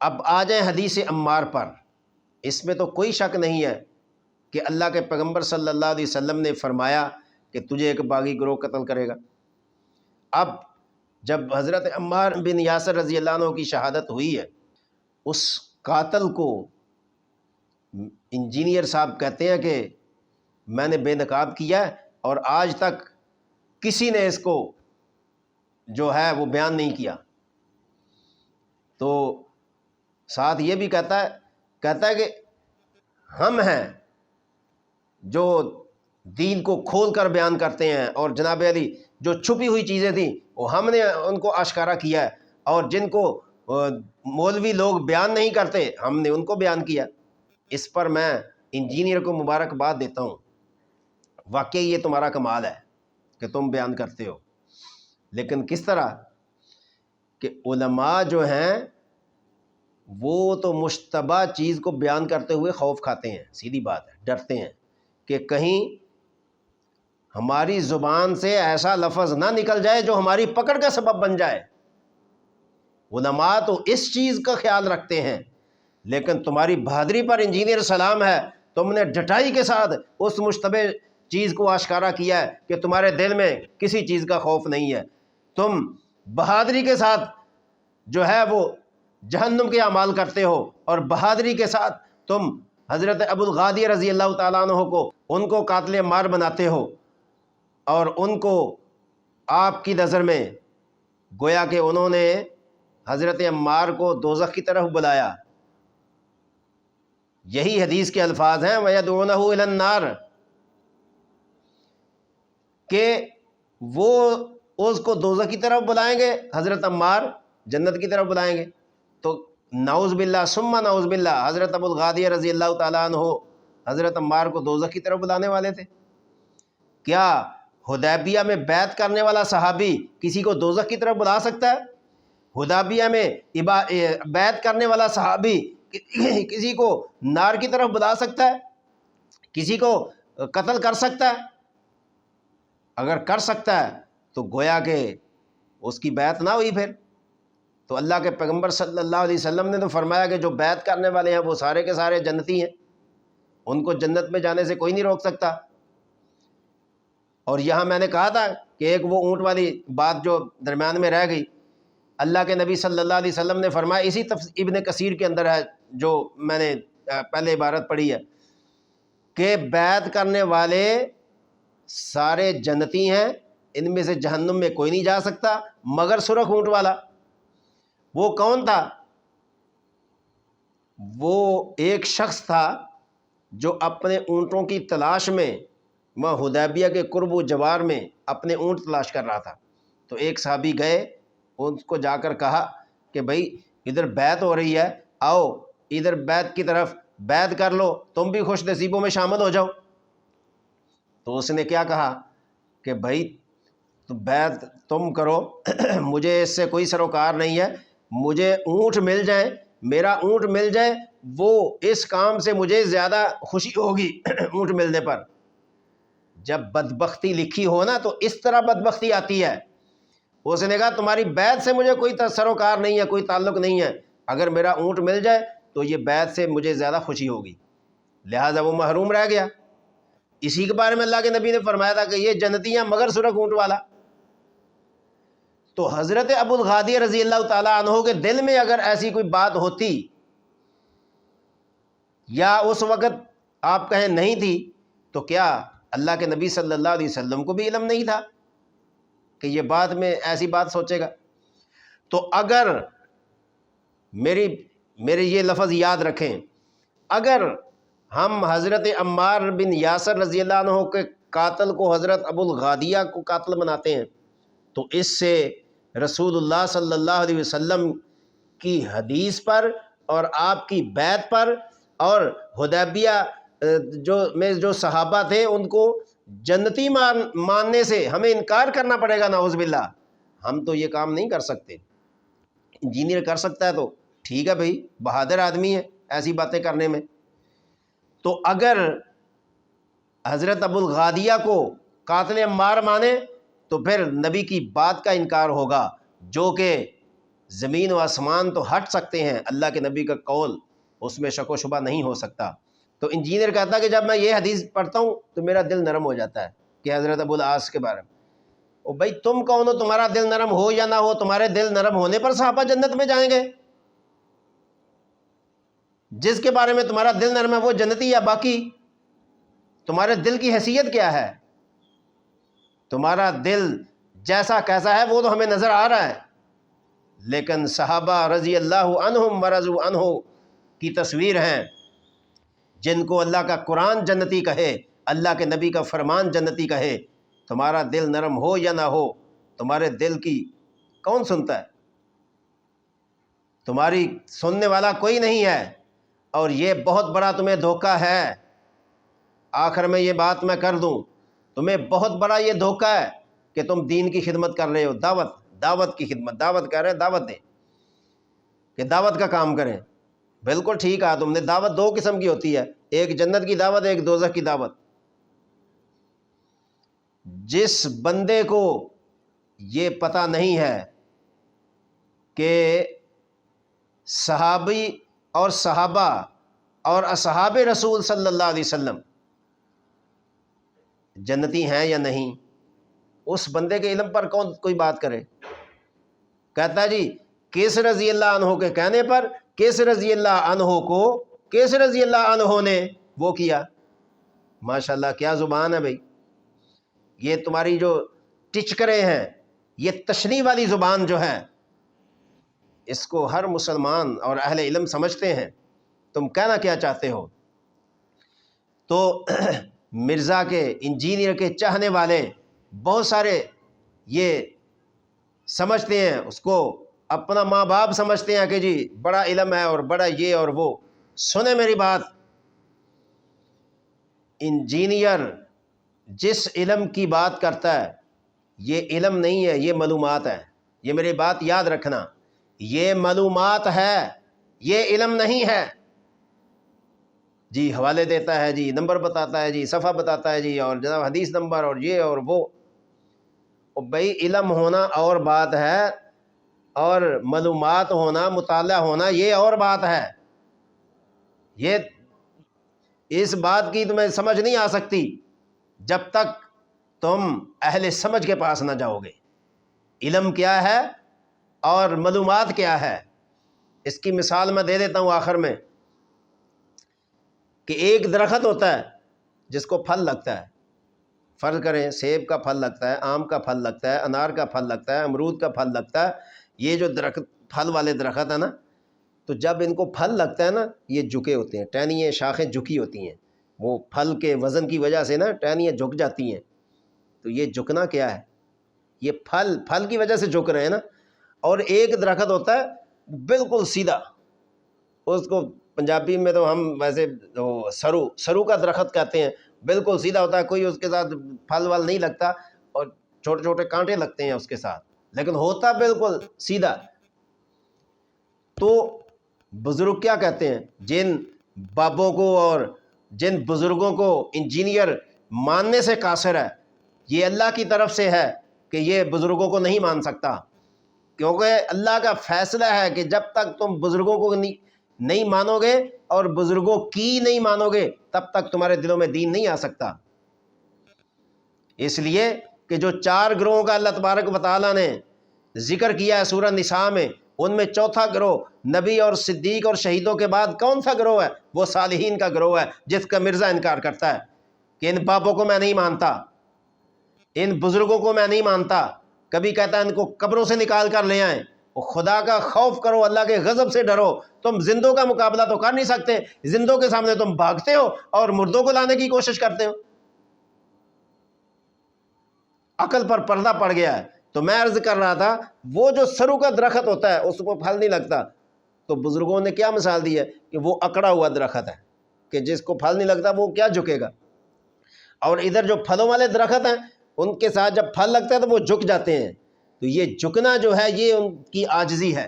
اب آ جائیں حدیث عمار پر، اس میں تو کوئی شک نہیں ہے کہ اللہ کے پیغمبر صلی اللہ علیہ وسلم نے فرمایا کہ تجھے ایک باغی گروہ قتل کرے گا۔ اب جب حضرت عمار بن یاسر رضی اللہ عنہ کی شہادت ہوئی ہے، اس قاتل کو انجینئر صاحب کہتے ہیں کہ میں نے بے نقاب کیا ہے اور آج تک کسی نے اس کو جو ہے وہ بیان نہیں کیا۔ تو ساتھ یہ بھی کہتا ہے کہ ہم ہیں جو دین کو کھول کر بیان کرتے ہیں، اور جناب علی جو چھپی ہوئی چیزیں تھیں وہ ہم نے ان کو آشکارا کیا ہے، اور جن کو مولوی لوگ بیان نہیں کرتے ہم نے ان کو بیان کیا۔ اس پر میں انجینئر کو مبارکباد دیتا ہوں، واقعی یہ تمہارا کمال ہے کہ تم بیان کرتے ہو۔ لیکن کس طرح کہ علماء جو ہیں وہ تو مشتبہ چیز کو بیان کرتے ہوئے خوف کھاتے ہیں، سیدھی بات ہے، ڈرتے ہیں کہ کہیں ہماری زبان سے ایسا لفظ نہ نکل جائے جو ہماری پکڑ کا سبب بن جائے۔ علماء تو اس چیز کا خیال رکھتے ہیں، لیکن تمہاری بہادری پر انجینئر سلام ہے، تم نے ڈٹائی کے ساتھ اس مشتبہ چیز کو آشکارا کیا ہے کہ تمہارے دل میں کسی چیز کا خوف نہیں ہے، تم بہادری کے ساتھ جو ہے وہ جہنم کے اعمال کرتے ہو، اور بہادری کے ساتھ تم حضرت ابو الغادی رضی اللہ تعالیٰ عنہ کو ان کو قاتل عمار بناتے ہو، اور ان کو آپ کی نظر میں گویا کہ انہوں نے حضرت عمار کو دوزخ کی طرف بلایا۔ یہی حدیث کے الفاظ ہیں وَيَدْعُونَهُ إِلَى النَّارِ، کہ وہ اس کو دوزخ کی طرف بلائیں گے، حضرت عمار جنت کی طرف بلائیں گے۔ تو نعوذ باللہ ثم نعوذ باللہ، حضرت ابو الغادی رضی اللہ تعالیٰ عنہ حضرت عمار کو دوزخ کی طرف بلانے والے تھے؟ کیا حدیبیہ میں بیعت کرنے والا صحابی کسی کو دوزخ کی طرف بلا سکتا ہے؟ حدیبیہ میں بیعت کرنے والا صحابی کسی کو نار کی طرف بلا سکتا ہے؟ کسی کو قتل کر سکتا ہے؟ اگر کر سکتا ہے تو گویا کہ اس کی بیعت نہ ہوئی پھر۔ تو اللہ کے پیغمبر صلی اللہ علیہ وسلم نے تو فرمایا کہ جو بیعت کرنے والے ہیں وہ سارے کے سارے جنتی ہیں، ان کو جنت میں جانے سے کوئی نہیں روک سکتا۔ اور یہاں میں نے کہا تھا کہ ایک وہ اونٹ والی بات جو درمیان میں رہ گئی، اللہ کے نبی صلی اللہ علیہ وسلم نے فرمایا، اسی ابن کثیر کے اندر ہے جو میں نے پہلے عبارت پڑھی ہے، کہ بیعت کرنے والے سارے جنتی ہیں، ان میں سے جہنم میں کوئی نہیں جا سکتا مگر سرخ اونٹ والا۔ وہ کون تھا؟ وہ ایک شخص تھا جو اپنے اونٹوں کی تلاش میں وہاں حدیبیہ کے قرب و جوار میں اپنے اونٹ تلاش کر رہا تھا۔ تو ایک صحابی گئے، ان کو جا کر کہا کہ بھائی ادھر بیعت ہو رہی ہے، آؤ ادھر بیعت کی طرف بیعت کر لو، تم بھی خوش نصیبوں میں شامل ہو جاؤ۔ تو اس نے کیا کہا کہ بھائی تو بیعت تم کرو، مجھے اس سے کوئی سروکار نہیں ہے، مجھے اونٹ مل جائیں، میرا اونٹ مل جائے، وہ اس کام سے مجھے زیادہ خوشی ہوگی اونٹ ملنے پر۔ جب بدبختی لکھی ہو نا تو اس طرح بدبختی آتی ہے۔ اس نے کہا تمہاری بیعت سے مجھے کوئی سروکار نہیں ہے، کوئی تعلق نہیں ہے، اگر میرا اونٹ مل جائے تو یہ بیعت سے مجھے زیادہ خوشی ہوگی، لہٰذا وہ محروم رہ گیا۔ اسی کے بارے میں اللہ کے نبی نے فرمایا تھا کہ یہ جنتی ہیں مگر سرخ اونٹ والا۔ تو حضرت ابو الغادی رضی اللہ تعالیٰ عنہ کے دل میں اگر ایسی کوئی بات ہوتی، یا اس وقت آپ کہیں نہیں تھی، تو کیا اللہ کے نبی صلی اللہ علیہ وسلم کو بھی علم نہیں تھا کہ یہ بات میں ایسی بات سوچے گا؟ تو اگر میرے یہ لفظ یاد رکھیں، اگر ہم حضرت عمار بن یاسر رضی اللہ عنہ کے قاتل کو حضرت ابو الغادیہ کو قاتل بناتے ہیں، تو اس سے رسول اللہ صلی اللہ علیہ وسلم کی حدیث پر اور آپ کی بیعت پر اور حدیبیہ جو صحابہ تھے ان کو جنتی ماننے سے ہمیں انکار کرنا پڑے گا، نعوذ باللہ۔ ہم تو یہ کام نہیں کر سکتے۔ انجینئر کر سکتا ہے تو ٹھیک ہے بھائی، بہادر آدمی ہے ایسی باتیں کرنے میں۔ تو اگر حضرت ابو الغادیہ کو قاتل عمار مانے تو پھر نبی کی بات کا انکار ہوگا، جو کہ زمین و آسمان تو ہٹ سکتے ہیں، اللہ کے نبی کا قول اس میں شک و شبہ نہیں ہو سکتا۔ تو انجینئر کہتا ہے کہ جب میں یہ حدیث پڑھتا ہوں تو میرا دل نرم ہو جاتا ہے، کہ حضرت ابو العاص کے بارے میں۔ او بھائی تم کون ہو، تمہارا دل نرم ہو یا نہ ہو، تمہارے دل نرم ہونے پر صحابہ جنت میں جائیں گے؟ جس کے بارے میں تمہارا دل نرم ہے وہ جنتی، یا باقی تمہارے دل کی حیثیت کیا ہے؟ تمہارا دل جیسا کیسا ہے وہ تو ہمیں نظر آ رہا ہے، لیکن صحابہ رضی اللہ عنہم ورضوا عنہ کی تصویر ہیں، جن کو اللہ کا قرآن جنتی کہے، اللہ کے نبی کا فرمان جنتی کہے۔ تمہارا دل نرم ہو یا نہ ہو، تمہارے دل کی کون سنتا ہے؟ تمہاری سننے والا کوئی نہیں ہے، اور یہ بہت بڑا تمہیں دھوکہ ہے۔ آخر میں یہ بات میں کر دوں، تمہیں بہت بڑا یہ دھوکہ ہے کہ تم دین کی خدمت کر رہے ہو، دعوت کی خدمت، دعوت کر رہے ہیں، دعوت دیں کہ دعوت کا کام کریں۔ بالکل ٹھیک ہے، تم نے دعوت دو قسم کی ہوتی ہے، ایک جنت کی دعوت، ایک دوزخ کی دعوت۔ جس بندے کو یہ پتہ نہیں ہے کہ صحابی اور صحابہ اور اصحاب رسول صلی اللہ علیہ وسلم جنتی ہیں یا نہیں، اس بندے کے علم پر کون کوئی بات کرے؟ کہتا ہے جی کیس رضی اللہ عنہ کے کہنے پر، کیس رضی اللہ عنہ کو کیس رضی اللہ عنہ نے وہ کیا۔ ماشاءاللہ کیا زبان ہے بھائی، یہ تمہاری جو ٹچکرے ہیں، یہ تشریح والی زبان جو ہے، اس کو ہر مسلمان اور اہل علم سمجھتے ہیں۔ تم کہنا کیا چاہتے ہو؟ تو مرزا کے، انجینئر کے چاہنے والے بہت سارے یہ سمجھتے ہیں، اس کو اپنا ماں باپ سمجھتے ہیں کہ جی بڑا علم ہے اور بڑا یہ اور وہ۔ سنیں میری بات، انجینئر جس علم کی بات کرتا ہے یہ علم نہیں ہے، یہ معلومات ہے۔ یہ میری بات یاد رکھنا، یہ معلومات ہے، یہ علم نہیں ہے۔ جی حوالے دیتا ہے، جی نمبر بتاتا ہے، جی صفحہ بتاتا ہے، جی اور جناب حدیث نمبر اور یہ اور وہ۔ بھائی علم ہونا اور بات ہے، اور معلومات ہونا، مطالعہ ہونا یہ اور بات ہے۔ یہ اس بات کی تمہیں سمجھ نہیں آ سکتی جب تک تم اہل سمجھ کے پاس نہ جاؤ گے۔ علم کیا ہے اور معلومات کیا ہے، اس کی مثال میں دے دیتا ہوں آخر میں، کہ ایک درخت ہوتا ہے جس کو پھل لگتا ہے، فرض کریں سیب کا پھل لگتا ہے، آم کا پھل لگتا ہے، انار کا پھل لگتا ہے، امرود کا پھل لگتا ہے۔ یہ جو درخت، پھل والے درخت ہے نا، تو جب ان کو پھل لگتا ہے نا، یہ جھکے ہوتے ہیں، ٹہنیاں شاخیں جھکی ہوتی ہیں، وہ پھل کے وزن کی وجہ سے نا ٹہنیاں جھک جاتی ہیں۔ تو یہ جھکنا کیا ہے؟ یہ پھل کی وجہ سے جھک رہے ہیں نا۔ اور ایک درخت ہوتا ہے بالکل سیدھا، اس کو پنجابی میں تو ہم ویسے سرو کا درخت کہتے ہیں، بالکل سیدھا ہوتا ہے، کوئی اس کے ساتھ پھل ول نہیں لگتا، اور چھوٹے چھوٹے کانٹے لگتے ہیں اس کے ساتھ، لیکن ہوتا بالکل سیدھا۔ تو بزرگ کیا کہتے ہیں؟ جن بابوں کو اور جن بزرگوں کو انجینئر ماننے سے قاصر ہے، یہ اللہ کی طرف سے ہے کہ یہ بزرگوں کو نہیں مان سکتا، کیونکہ اللہ کا فیصلہ ہے کہ جب تک تم بزرگوں کو نہیں مانو گے اور بزرگوں کی نہیں مانو گے تب تک تمہارے دلوں میں دین نہیں آ سکتا۔ اس لیے کہ جو 4 گروہوں کا اللہ تبارک و تعالیٰ نے ذکر کیا ہے سورہ نساء میں، ان میں چوتھا گروہ نبی اور صدیق اور شہیدوں کے بعد کون سا گروہ ہے؟ وہ صالحین کا گروہ ہے، جس کا مرزا انکار کرتا ہے کہ ان بابوں کو میں نہیں مانتا، ان بزرگوں کو میں نہیں مانتا۔ کبھی کہتا ہے ان کو قبروں سے نکال کر لے آئیں۔ خدا کا خوف کرو، اللہ کے غضب سے ڈرو۔ تم زندوں کا مقابلہ تو کر نہیں سکتے، زندوں کے سامنے تم بھاگتے ہو اور مردوں کو لانے کی کوشش کرتے ہو۔ عقل پر پردہ پڑ گیا ہے۔ تو میں عرض کر رہا تھا، وہ جو سرو کا درخت ہوتا ہے اس کو پھل نہیں لگتا، تو بزرگوں نے کیا مثال دی ہے کہ وہ اکڑا ہوا درخت ہے کہ جس کو پھل نہیں لگتا وہ کیا جھکے گا۔ اور ادھر جو پھلوں والے درخت ہیں ان کے ساتھ جب پھل لگتا ہے تو وہ جھک جاتے ہیں۔ تو یہ جھکنا جو ہے یہ ان کی عاجزی ہے۔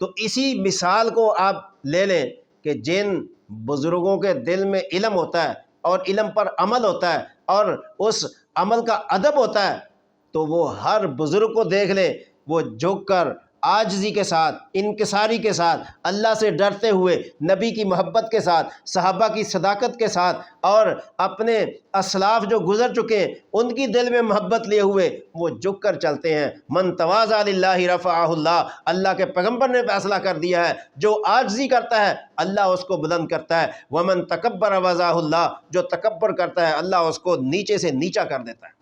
تو اسی مثال کو آپ لے لیں کہ جن بزرگوں کے دل میں علم ہوتا ہے اور علم پر عمل ہوتا ہے اور اس عمل کا ادب ہوتا ہے، تو وہ ہر بزرگ کو دیکھ لیں، وہ جھک کر عاجزی کے ساتھ، انکساری کے ساتھ، اللہ سے ڈرتے ہوئے، نبی کی محبت کے ساتھ، صحابہ کی صداقت کے ساتھ، اور اپنے اسلاف جو گزر چکے ہیں ان کی دل میں محبت لیے ہوئے وہ جھک کر چلتے ہیں۔ من تواضع للہ رفعہ اللہ، اللہ کے پیغمبر نے فیصلہ کر دیا ہے جو عاجزی کرتا ہے اللہ اس کو بلند کرتا ہے، ومن تکبر وضعہ اللہ، جو تکبر کرتا ہے اللہ اس کو نیچے سے نیچا کر دیتا ہے۔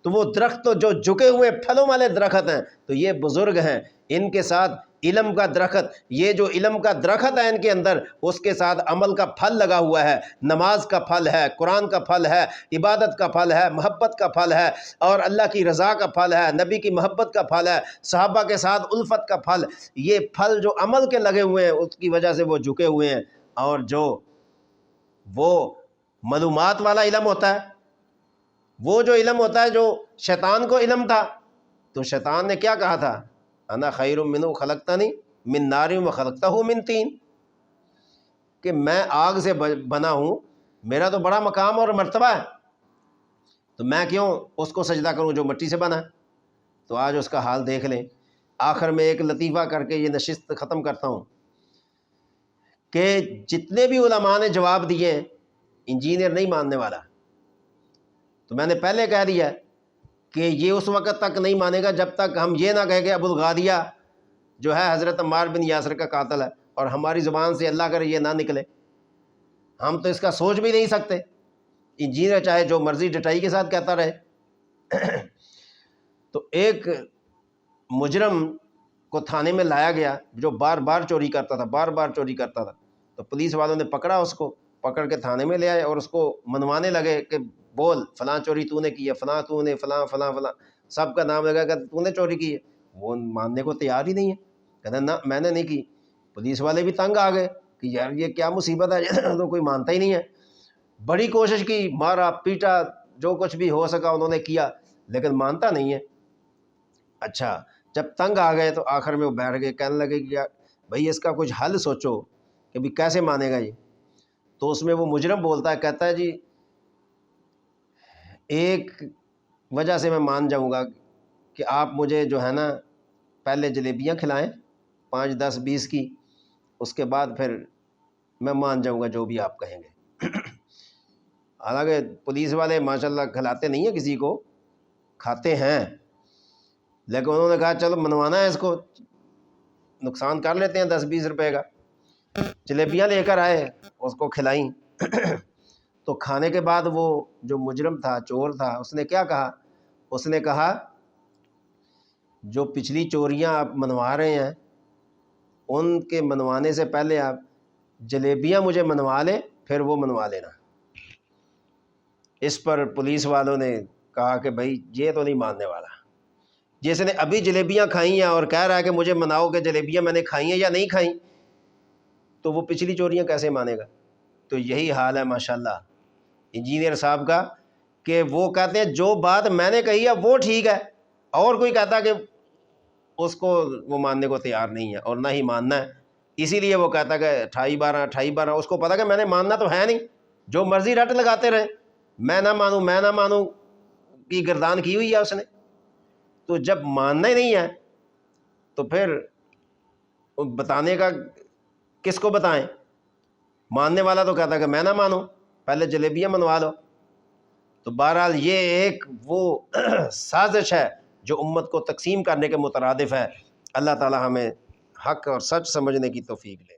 تو وہ درخت تو جو جھکے ہوئے پھلوں والے درخت ہیں، تو یہ بزرگ ہیں، ان کے ساتھ علم کا درخت، یہ جو علم کا درخت ہے ان کے اندر، اس کے ساتھ عمل کا پھل لگا ہوا ہے، نماز کا پھل ہے، قرآن کا پھل ہے، عبادت کا پھل ہے، محبت کا پھل ہے، اور اللہ کی رضا کا پھل ہے، نبی کی محبت کا پھل ہے، صحابہ کے ساتھ الفت کا پھل۔ یہ پھل جو عمل کے لگے ہوئے ہیں اس کی وجہ سے وہ جھکے ہوئے ہیں۔ اور جو وہ معلومات والا علم ہوتا ہے، وہ جو علم ہوتا ہے جو شیطان کو علم تھا، تو شیطان نے کیا کہا تھا؟ انا خیر منہ خلقتنی من نار وخلقتہ من طین، کہ میں آگ سے بنا ہوں، میرا تو بڑا مقام اور مرتبہ ہے، تو میں کیوں اس کو سجدہ کروں جو مٹی سے بنا ہے؟ تو آج اس کا حال دیکھ لیں۔ آخر میں ایک لطیفہ کر کے یہ نشست ختم کرتا ہوں کہ جتنے بھی علماء نے جواب دیے ہیں، انجینئر نہیں ماننے والا، تو میں نے پہلے کہہ دیا کہ یہ اس وقت تک نہیں مانے گا جب تک ہم یہ نہ کہیں کہ ابو الغادیہ جو ہے حضرت عمار بن یاسر کا قاتل ہے، اور ہماری زبان سے اللہ کرے یہ نہ نکلے، ہم تو اس کا سوچ بھی نہیں سکتے۔ انجینئر چاہے جو مرضی ڈٹائی کے ساتھ کہتا رہے۔ تو ایک مجرم کو تھانے میں لایا گیا جو بار بار چوری کرتا تھا، بار بار چوری کرتا تھا، تو پولیس والوں نے پکڑا، اس کو پکڑ کے تھانے میں لے آئے اور اس کو منوانے لگے کہ بول فلاں چوری تو نے کی ہے، فلاں تو نے، فلاں فلاں فلاں، سب کا نام لگا کہ تو نے چوری کی ہے۔ وہ ماننے کو تیار ہی نہیں ہے، کہتا نہ میں نے نہیں کی۔ پولیس والے بھی تنگ آ گئے کہ یار یہ کیا مصیبت ہے، تو کوئی مانتا ہی نہیں ہے۔ بڑی کوشش کی، مارا پیٹا، جو کچھ بھی ہو سکا انہوں نے کیا، لیکن مانتا نہیں ہے۔ اچھا جب تنگ آ گئے تو آخر میں وہ بیٹھ گئے، کہنے لگے کہ یار بھائی اس کا کچھ حل سوچو کہ بھی کیسے مانے گا یہ۔ تو اس میں وہ مجرم بولتا ہے، کہتا ہے جی ایک وجہ سے میں مان جاؤں گا کہ آپ مجھے جو ہے نا پہلے جلیبیاں کھلائیں 5 10 20 کی، اس کے بعد پھر میں مان جاؤں گا جو بھی آپ کہیں گے۔ حالانکہ پولیس والے ماشاءاللہ کھلاتے نہیں ہیں کسی کو، کھاتے ہیں، لیکن انہوں نے کہا چلو منوانا ہے اس کو، نقصان کر لیتے ہیں 10 20 روپے کا۔ جلیبیاں لے کر آئے، اس کو کھلائیں۔ تو کھانے کے بعد وہ جو مجرم تھا، چور تھا، اس نے کیا کہا؟ اس نے کہا جو پچھلی چوریاں آپ منوا رہے ہیں ان کے منوانے سے پہلے آپ جلیبیاں مجھے منوا لیں، پھر وہ منوا لینا۔ اس پر پولیس والوں نے کہا کہ بھائی یہ تو نہیں ماننے والا، جس نے ابھی جلیبیاں کھائی ہیں اور کہہ رہا ہے کہ مجھے مناؤ کہ جلیبیاں میں نے کھائی ہیں یا نہیں کھائیں، تو وہ پچھلی چوریاں کیسے مانے گا؟ تو یہی حال ہے ماشاءاللہ انجینئر صاحب کا، کہ وہ کہتے ہیں جو بات میں نے کہی ہے وہ ٹھیک ہے، اور کوئی کہتا کہ اس کو وہ ماننے کو تیار نہیں ہے اور نہ ہی ماننا ہے، اسی لیے وہ کہتا کہ 28 12 28 12، اس کو پتا کہ میں نے ماننا تو ہے نہیں، جو مرضی رٹ لگاتے رہے، میں نہ مانوں میں نہ مانوں کی گردان کی ہوئی ہے اس نے۔ تو جب ماننا ہی نہیں ہے تو پھر بتانے کا کس کو بتائیں؟ ماننے والا تو کہتا کہ میں نہ مانوں، پہلے جلیبیاں منوا لو۔ تو بہرحال یہ ایک وہ سازش ہے جو امت کو تقسیم کرنے کے مترادف ہے۔ اللہ تعالی ہمیں حق اور سچ سمجھنے کی توفیق دے۔